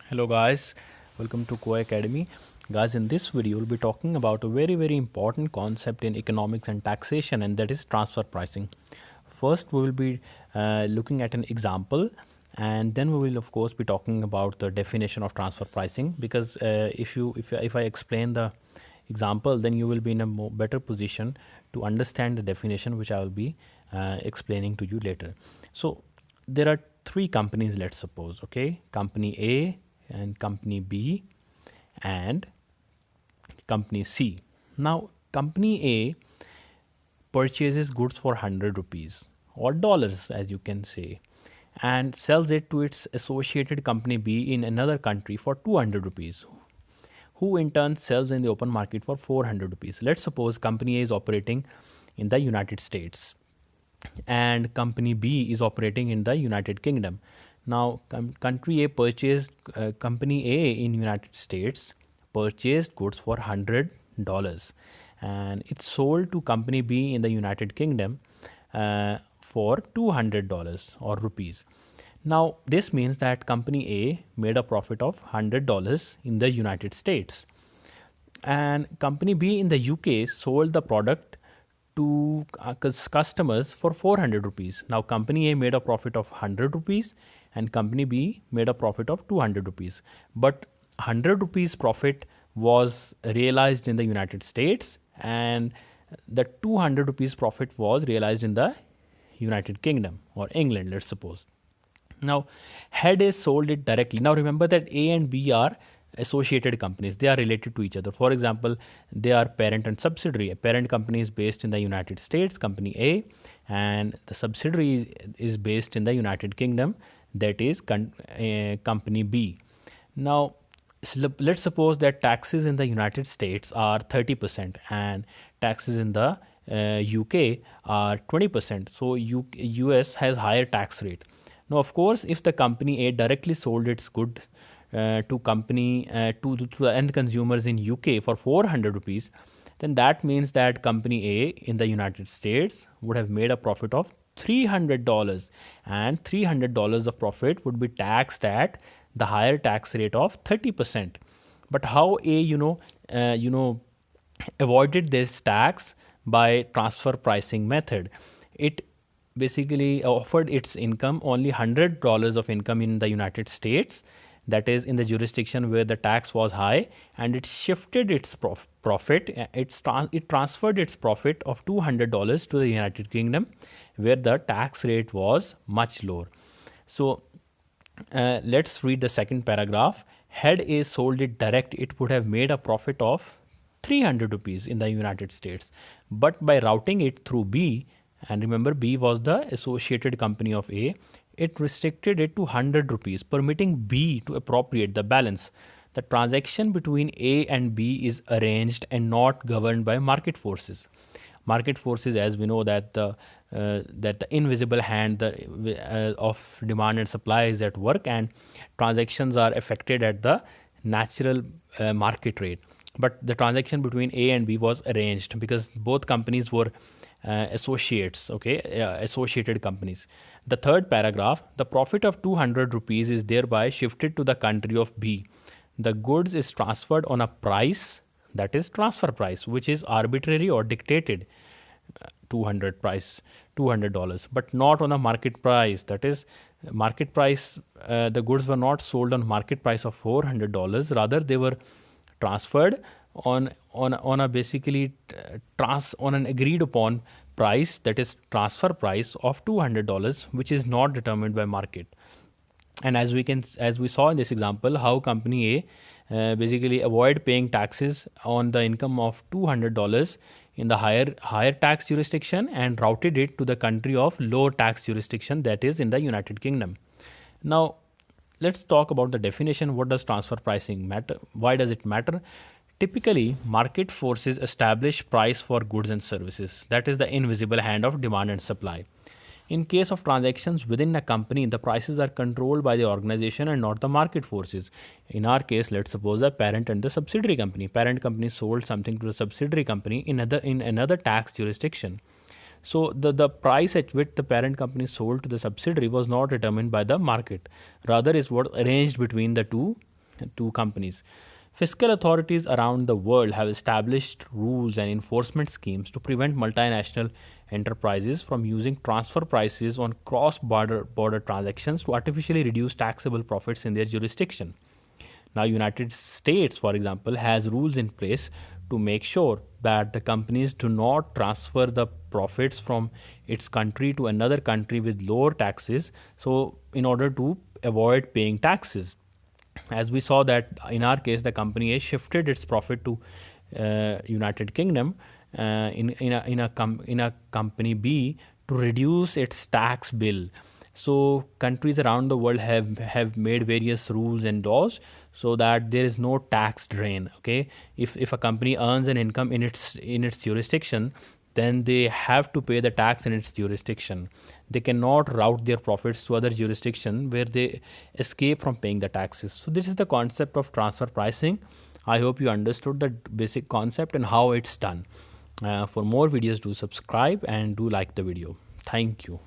Hello guys, welcome to Koi Academy. Guys, in this video we'll be talking about a very important concept in economics and taxation, and that is transfer pricing. First we will be looking at an example, and then we will of course be talking about the definition of transfer pricing, because if I explain the example, then you will be in a better position to understand the definition which I will be explaining to you later. So there are three companies, let's suppose, okay, company A and company B and company C. Now company A purchases goods for 100 rupees or dollars, as you can say, and sells it to its associated company B in another country for 200 rupees, who in turn sells in the open market for 400 rupees. Let's suppose company A is operating in the United States and company B is operating in the United Kingdom. Now country A purchased company A in United States purchased goods for $100, and it sold to company B in the United Kingdom for $200 or rupees. Now this means that company A made a profit of $100 in the United States, and company B in the UK sold the product to customers for 400 rupees. Now company A made a profit of 100 rupees and company B made a profit of 200 rupees. But 100 rupees profit was realized in the United States, and the 200 rupees profit was realized in the United Kingdom or England, let's suppose. Now, had A sold it directly. Now remember that A and B are associated companies. They are related to each other. For example, they are parent and subsidiary. A parent company is based in the United States, company A, and the subsidiary is based in the United Kingdom, that is company B. Now, let's suppose that taxes in the United States are 30% and taxes in the UK are 20%. So US has higher tax rate. Now, of course, if the company A directly sold its good to the end consumers in UK for 400 rupees, then that means that company A in the United States would have made a profit of $300, and $300 of profit would be taxed at the higher tax rate of 30%. But how A avoided this tax? By transfer pricing method. It basically offered its income, only $100 of income in the United States, that is in the jurisdiction where the tax was high, and it shifted its profit. It transferred its profit of $200 to the United Kingdom, where the tax rate was much lower. So let's read the second paragraph. Had A sold it direct, it would have made a profit of 300 rupees in the United States. But by routing it through B, and remember B was the associated company of A, it restricted it to 100 rupees, permitting B to appropriate the balance. The transaction between A and B is arranged and not governed by market forces. Market forces, as we know, that the invisible hand of demand and supply is at work, and transactions are affected at the natural market rate. But the transaction between A and B was arranged because both companies were associates, okay, associated companies. The third paragraph, the profit of 200 rupees is thereby shifted to the country of B. The goods is transferred on a price, that is transfer price, which is arbitrary or dictated, $200, but not on a market price. That is market price. The goods were not sold on market price of $400. Rather, they were transferred on a basically on an agreed upon price, that is transfer price of $200, which is not determined by market. And as we saw in this example, how company A basically avoid paying taxes on the income of $200 in the higher tax jurisdiction and routed it to the country of low tax jurisdiction, that is in the United Kingdom. Now let's talk about the definition. What does transfer pricing matter? Why does it matter? Typically, market forces establish price for goods and services. That is the invisible hand of demand and supply. In case of transactions within a company, the prices are controlled by the organization and not the market forces. In our case, let's suppose a parent and the subsidiary company. Parent company sold something to the subsidiary company in another tax jurisdiction. So the price at which the parent company sold to the subsidiary was not determined by the market. Rather, is what arranged between the two to companies. Fiscal authorities around the world have established rules and enforcement schemes to prevent multinational enterprises from using transfer prices on cross-border transactions to artificially reduce taxable profits in their jurisdiction. Now, United States, for example, has rules in place to make sure that the companies do not transfer the profits from its country to another country with lower taxes. So, in order to avoid paying taxes, as we saw that in our case, the company A shifted its profit to United Kingdom in a company B to reduce its tax bill. So countries around the world have made various rules and laws so that there is no tax drain. Okay, if a company earns an income in its jurisdiction, then they have to pay the tax in its jurisdiction. They cannot route their profits to other jurisdiction where they escape from paying the taxes. So this is the concept of transfer pricing. I hope you understood the basic concept and how it's done. For more videos, do subscribe and do like the video. Thank you.